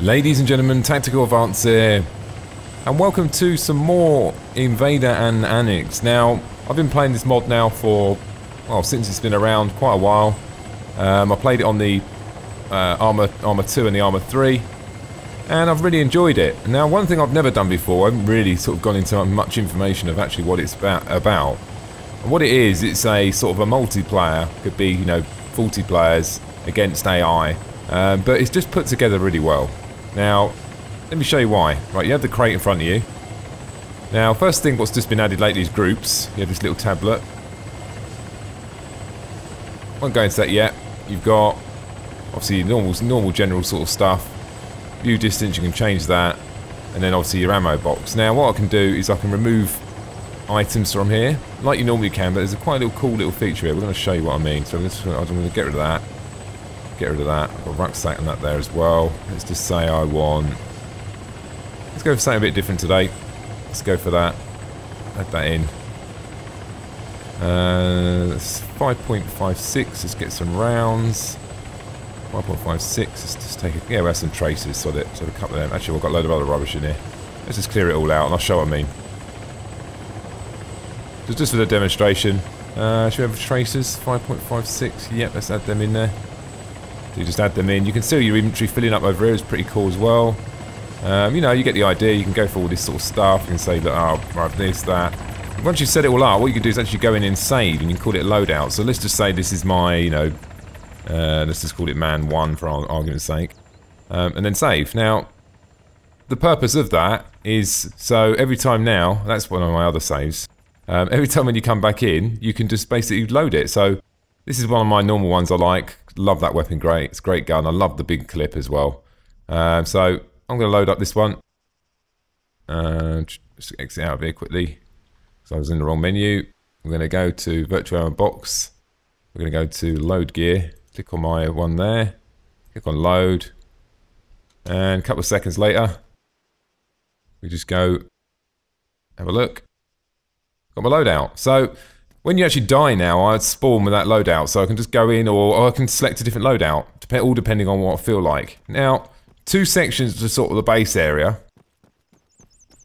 Ladies and gentlemen, Tactical Advance here, and welcome to some more Invade Annex. Now, I've been playing this mod now for, well, since it's been around quite a while. I played it on the Arma 2 and the Arma 3, and I've really enjoyed it. Now, one thing I've never done before, I haven't really sort of gone into much information of actually what it's about. And what it is, it's a sort of a multiplayer, could be, you know, 40 players against AI, but it's just put together really well. Now, let me show you why. Right, you have the crate in front of you. Now, first thing what's just been added lately is groups. You have this little tablet. Won't go into that yet. You've got, obviously, normal general sort of stuff. View distance, you can change that. And then, obviously, your ammo box. Now, what I can do is I can remove items from here, like you normally can, but there's a quite little cool little feature here. We're going to show you what I mean. So I'm going to get rid of that. Get rid of that. I've got a rucksack on that there as well. Let's just say I want... Let's go for something a bit different today. Let's go for that. Add that in. That's 5.56. Let's get some rounds. 5.56. Let's just take it. Yeah, we have some traces. So a couple of them. Actually, we've got a load of other rubbish in here. Let's just clear it all out and I'll show what I mean. So just for the demonstration. Should we have traces? 5.56. Yep, let's add them in there. So you just add them in. You can see your inventory filling up over here. It's pretty cool as well. You know, you get the idea. You can go for all this sort of stuff. You can say, look, oh, I have this, that. Once you've set it all up, what you can do is actually go in and save, and you can call it loadout. So let's just say this is my, you know, let's just call it man 1 for argument's sake. And then save. Now, the purpose of that is, so every time now, that's one of my other saves. Every time when you come back in, you can just basically load it. So this is one of my normal ones I like. Love that weapon, great. It's a great gun. I love the big clip as well. So I'm going to load up this one. Just exit out of here quickly. So I was in the wrong menu. I'm going to go to virtual ammo box. We're going to go to load gear. Click on my one there. Click on load. And a couple of seconds later, we just go have a look. Got my loadout. So when you actually die now, I'd spawn with that loadout, so I can just go in, or I can select a different loadout, all depending on what I feel like. Now, two sections to sort of the base area.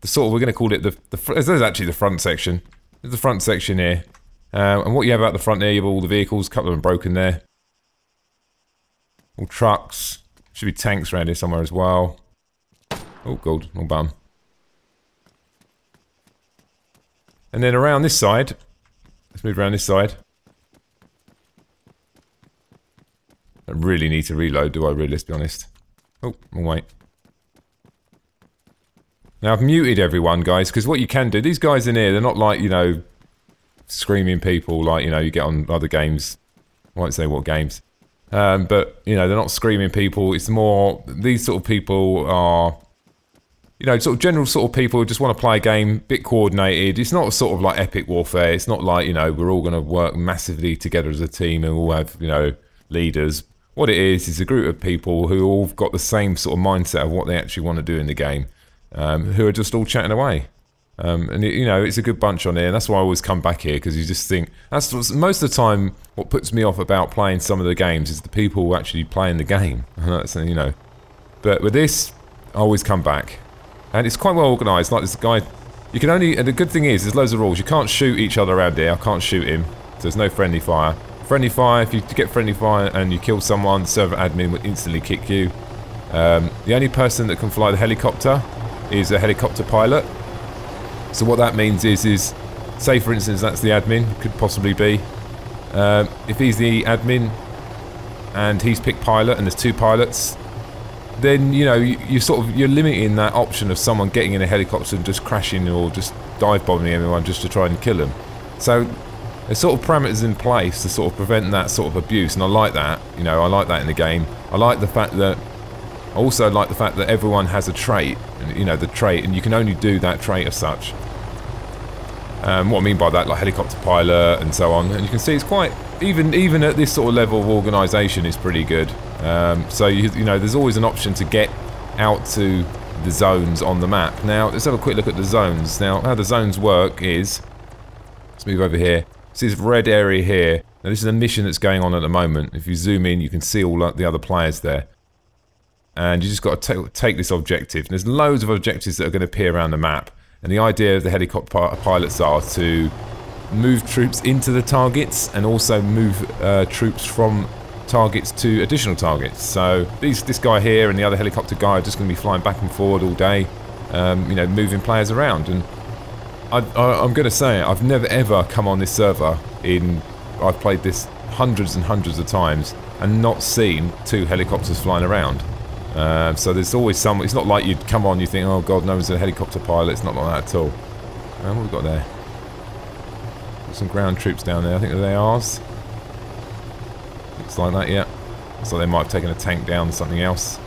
The sort of, we're going to call it there's actually the front section. There's the front section here. And what you have out the front there, you have all the vehicles, a couple of them broken there. All trucks. Should be tanks around here somewhere as well. Oh, gold, wrong button. And then around this side, let's move around this side. I really need to reload, do I really? Let's be honest. Oh, wrong way. Now I've muted everyone, guys, because what you can do, these guys in here, they're not like, you know, screaming people like, you know, you get on other games. I won't say what games. But, you know, they're not screaming people. It's more, these sort of people are, you know, sort of general sort of people who just want to play a game, bit coordinated. It's not sort of like epic warfare. It's not like, you know, we're all going to work massively together as a team and all have, you know, leaders. What it is a group of people who all got the same sort of mindset of what they actually want to do in the game, who are just all chatting away. And, you know, it's a good bunch on here, and that's why I always come back here, because you just think, that's what's, most of the time, what puts me off about playing some of the games is the people who actually playing the game. That's, you know. But with this, I always come back. And it's quite well organised, like this guy, you can only, and the good thing is, there's loads of rules, you can't shoot each other around here, I can't shoot him, so there's no friendly fire. Friendly fire, if you get friendly fire and you kill someone, the server admin will instantly kick you. The only person that can fly the helicopter is a helicopter pilot. So what that means is say for instance that's the admin, could possibly be. If he's the admin and he's picked pilot and there's two pilots, then, you know, you're limiting that option of someone getting in a helicopter and just crashing or just dive bombing everyone just to try and kill them. So there's sort of parameters in place to sort of prevent that sort of abuse, and I like that. You know, I like that in the game. I like the fact that, I also like the fact that everyone has a trait, you know, the trait, and you can only do that trait as such. What I mean by that, like helicopter pilot and so on, and you can see it's quite, even at this sort of level of organisation, is pretty good. So you know, there's always an option to get out to the zones on the map. Now let's have a quick look at the zones. Now how the zones work is, let's move over here. See this red area here. Now this is a mission that's going on at the moment. If you zoom in, you can see all the other players there. and you just got to take this objective. And there's loads of objectives that are going to appear around the map, and the idea of the helicopter pilots are to move troops into the targets and also move troops from targets to additional targets. So this guy here and the other helicopter guy are just going to be flying back and forward all day, you know, moving players around. And I'm going to say it, I've never ever come on this server I've played this hundreds and hundreds of times and not seen 2 helicopters flying around. So there's always some. It's not like you'd come on, you think, oh god, no one's a helicopter pilot. It's not like that at all. What have we got there? Got some ground troops down there. I think they're ours. Looks like that, yeah. So they might have taken a tank down or something else.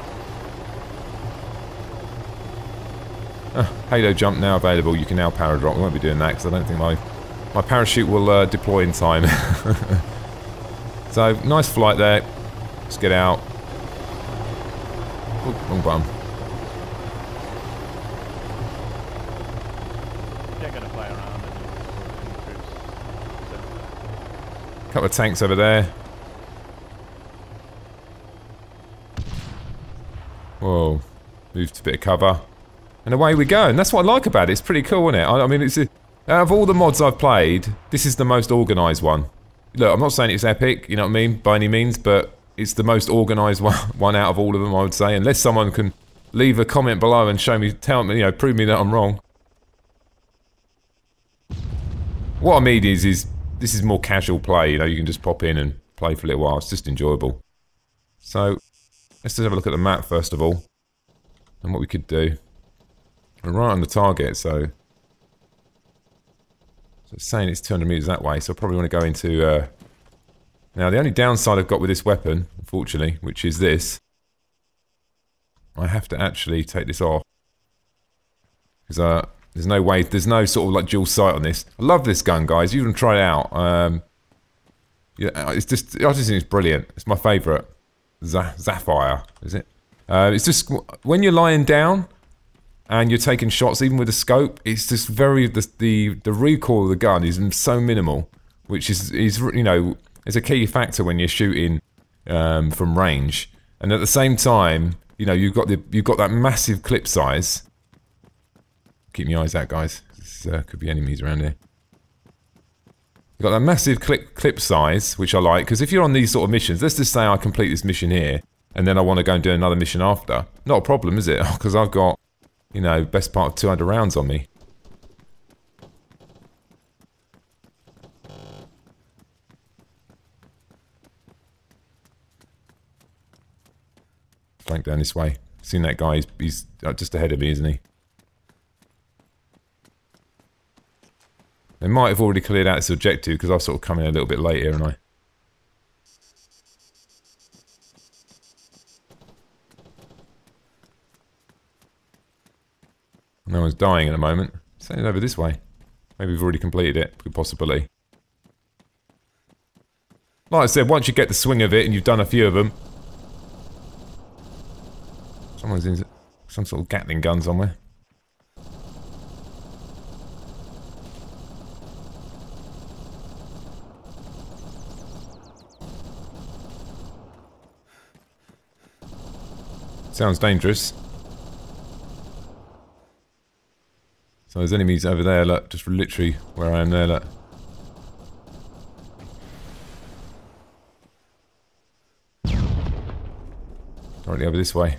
Halo jump now available. You can now power drop. We won't be doing that because I don't think my parachute will deploy in time. So nice flight there. Let's get out. Oh, wrong button. They're going to play around and troops. Couple of tanks over there. Whoa. Moved to a bit of cover. And away we go. And that's what I like about it. It's pretty cool, isn't it? I mean, out of all the mods I've played, this is the most organised one. Look, I'm not saying it's epic, you know what I mean, by any means, but it's the most organised one out of all of them, I would say. Unless someone can leave a comment below and show me, tell me, you know, prove me that I'm wrong. What I mean is this is more casual play, you know, you can just pop in and play for a little while. It's just enjoyable. So, let's just have a look at the map first of all. And what we could do. We're right on the target, so it's saying it's 200 meters that way, so I probably want to go into... Now, the only downside I've got with this weapon, unfortunately, which is this, I have to actually take this off. Because there's no way, there's no sort of like dual sight on this. I love this gun, guys. You can try it out. Yeah, it's just, I just think it's brilliant. It's my favourite. Sapphire, is it? It's just, when you're lying down, and you're taking shots even with a scope, it's just very, the recoil of the gun is so minimal, which is you know, is a key factor when you're shooting from range. And at the same time, you know, you've got that massive clip size. Keep your eyes out, guys. There could be enemies around here. You've got that massive clip size, which I like, because if you're on these sort of missions, let's just say I complete this mission here, and then I want to go and do another mission after. Not a problem, is it? Because I've got, you know, best part of 200 rounds on me. Flank down this way. Seen that guy, he's just ahead of me, isn't he? They might have already cleared out this objective because I've sort of come in a little bit late here, haven't I? No one's dying at the moment. Send it over this way. Maybe we've already completed it. Good possibility. Like I said, once you get the swing of it and you've done a few of them... Someone's in some sort of Gatling gun somewhere. Sounds dangerous. So there's enemies over there, look, just literally where I am there, look. Directly over this way.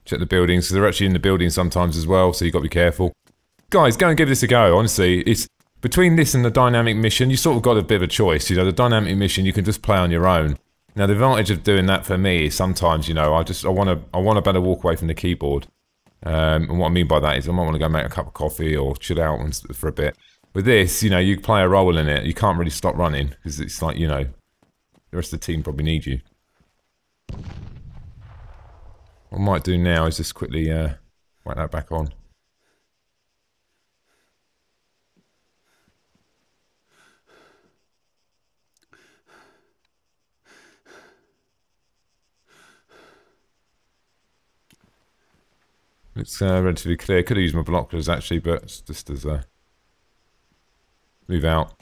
Check the buildings, because they're actually in the building sometimes as well, so you've got to be careful. Guys, go and give this a go, honestly. It's between this and the dynamic mission, you sort of got a bit of a choice. You know, the dynamic mission, you can just play on your own. Now, the advantage of doing that for me is sometimes, you know, I want to better walk away from the keyboard. And what I mean by that is I might want to go make a cup of coffee or chill out for a bit. With this, you know, you play a role in it. You can't really stop running, because it's like, you know, the rest of the team probably need you. What I might do now is just quickly whack that back on. It's relatively clear. Could have used my binoculars actually, but it's just as move out.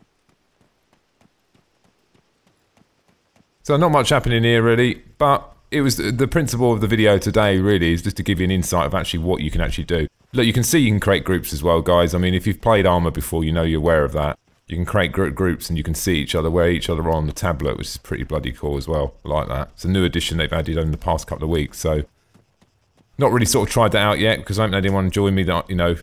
So not much happening here really, but it was the principle of the video today really is just to give you an insight of actually what you can actually do. Look, you can see you can create groups as well, guys. I mean, if you've played Arma before, you know you're aware of that. You can create groups and you can see each other, where each other are on the tablet, which is pretty bloody cool as well. I like that. It's a new addition they've added over the past couple of weeks, so not really sort of tried that out yet because I haven't had anyone join me that, you know.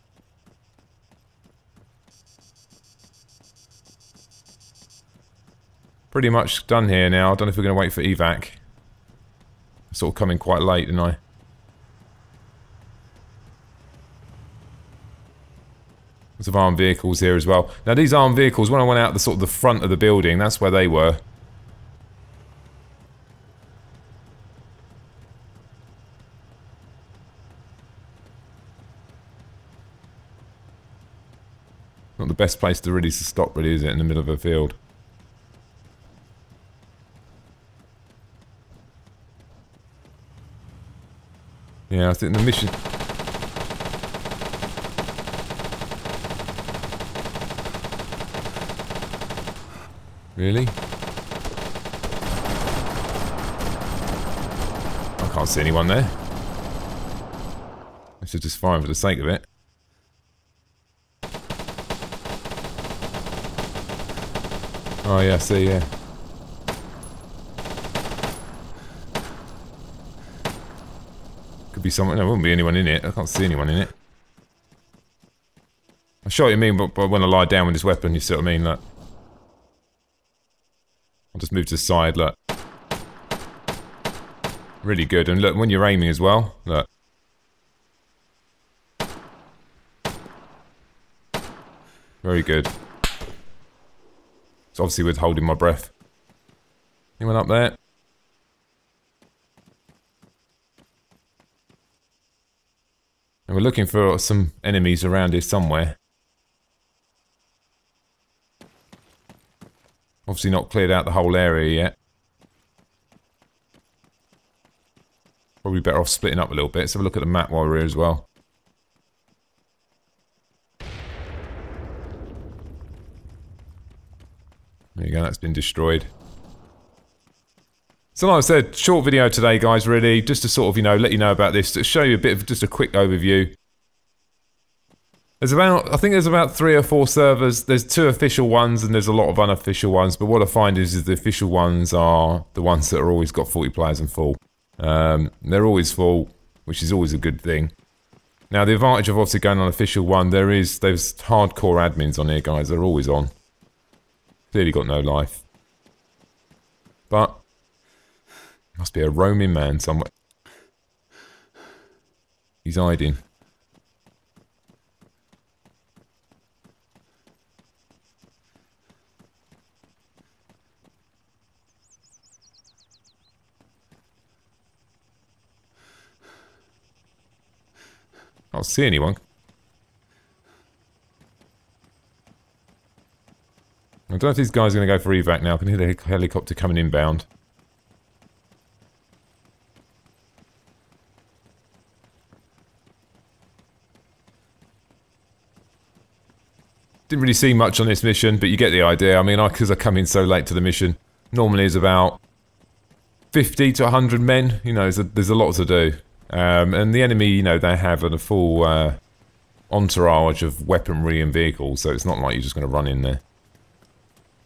Pretty much done here now. I don't know if we're going to wait for evac. Sort of coming quite late, didn't I? Lots of armed vehicles here as well. Now these armed vehicles, when I went out the sort of the front of the building, that's where they were. Not the best place to really stop, really, is it? In the middle of a field. Yeah, I think the mission... Really? I can't see anyone there. I should just fire for the sake of it. Oh yeah, see, yeah. Could be someone. No, there wouldn't be anyone in it. I can't see anyone in it. I sure what you mean, but when I lie down with this weapon, you see what I mean? Look. I'll just move to the side, look. Really good. And look, when you're aiming as well, look. Very good. It's obviously with holding my breath. Anyone up there? And we're looking for some enemies around here somewhere. Obviously not cleared out the whole area yet. Probably better off splitting up a little bit. Let's have a look at the map while we're here as well. There you go, that's been destroyed. So like I said, short video today, guys, really. Just to sort of, you know, let you know about this. To show you a bit of just a quick overview. There's about, I think there's about 3 or 4 servers. There's 2 official ones and there's a lot of unofficial ones. But what I find is the official ones are the ones that are always got 40 players and full. They're always full, which is always a good thing. Now the advantage of obviously going on official one, there's hardcore admins on here, guys. They're always on. Clearly got no life. But must be a roaming man somewhere. He's hiding. I don't see anyone. I don't know if these guys are going to go for evac now. I can hear the helicopter coming inbound. Didn't really see much on this mission, but you get the idea. I mean, because I come in so late to the mission, normally it's about 50 to 100 men. You know, there's a lot to do. And the enemy, you know, they have a full entourage of weaponry and vehicles, so it's not like you're just going to run in there.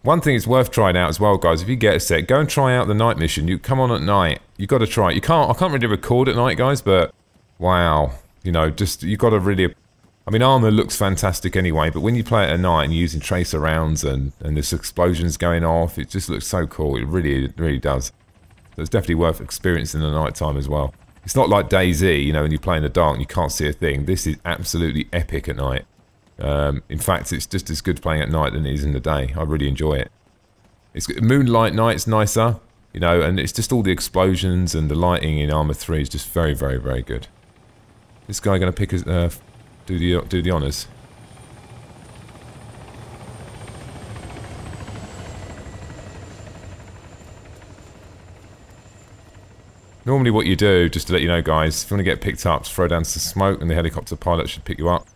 One thing it's worth trying out as well, guys, if you get a set, go and try out the night mission. You come on at night. You've got to try it. I can't really record at night, guys, but wow. You know, just, you've got to really... I mean, Arma looks fantastic anyway, but when you play it at night and you're using tracer rounds and there's explosions going off, it just looks so cool. It really does. So it's definitely worth experiencing in the night time as well. It's not like DayZ, you know, when you play in the dark and you can't see a thing. This is absolutely epic at night. In fact, it's just as good playing at night than it is in the day. I really enjoy it. It's moonlight night's nicer, you know, and it's just all the explosions and the lighting in Arma 3 is just very good. This guy going to pick his, do the honours. Normally what you do, just to let you know guys, if you want to get picked up, throw down some smoke and the helicopter pilot should pick you up.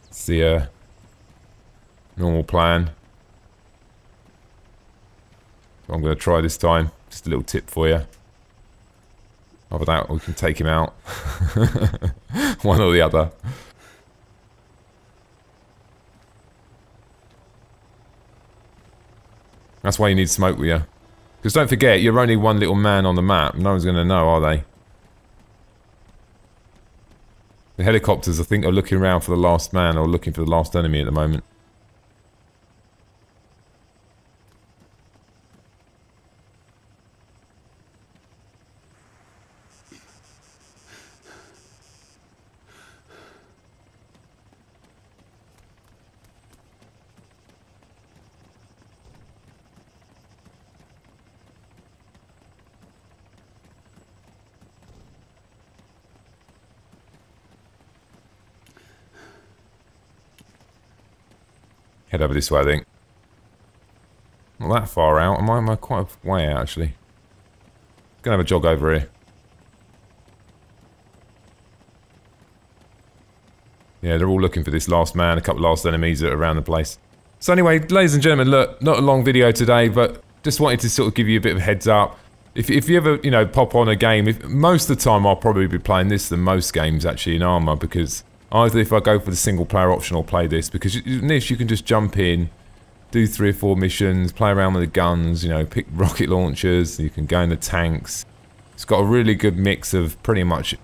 It's the normal plan. So I'm going to try this time. Just a little tip for you. Other than that, we can take him out. One or the other. That's why you need smoke with you. Because don't forget, you're only one little man on the map. No one's going to know, are they? The helicopters, I think, are looking around for the last man or looking for the last enemy at the moment. Head over this way, I think. Not that far out. Am I quite a way out, actually? Gonna have a jog over here. Yeah, they're all looking for this last man, a couple of last enemies that are around the place. So anyway, ladies and gentlemen, look, not a long video today, but just wanted to sort of give you a bit of a heads up. If you ever, you know, pop on a game, most of the time I'll probably be playing this than most games actually in Arma, because either if I go for the single player option or play this, because in this you can just jump in, do 3 or 4 missions, play around with the guns, you know, pick rocket launchers, you can go in the tanks. It's got a really good mix of pretty much, you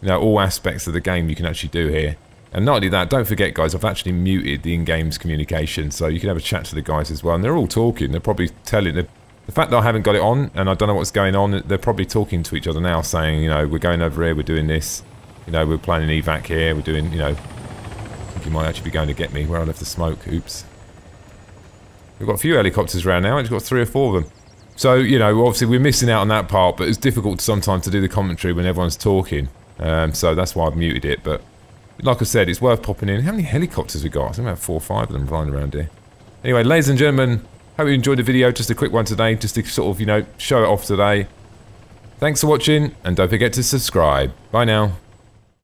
know, all aspects of the game you can actually do here. And not only that, don't forget guys, I've actually muted the in-games communication, so you can have a chat to the guys as well, and they're all talking, they're probably telling, the fact that I haven't got it on, and I don't know what's going on, they're probably talking to each other now, saying, you know, we're going over here, we're doing this. You know, we're playing an evac here, we're doing, you know, I think he might actually be going to get me where I left the smoke, oops. We've got a few helicopters around now, we've got 3 or 4 of them. So, you know, obviously we're missing out on that part, but it's difficult sometimes to do the commentary when everyone's talking. So that's why I've muted it, but like I said, it's worth popping in. How many helicopters we got? I think we have 4 or 5 of them flying around here. Anyway, ladies and gentlemen, hope you enjoyed the video, just a quick one today, just to sort of, you know, show it off today. Thanks for watching, and don't forget to subscribe. Bye now.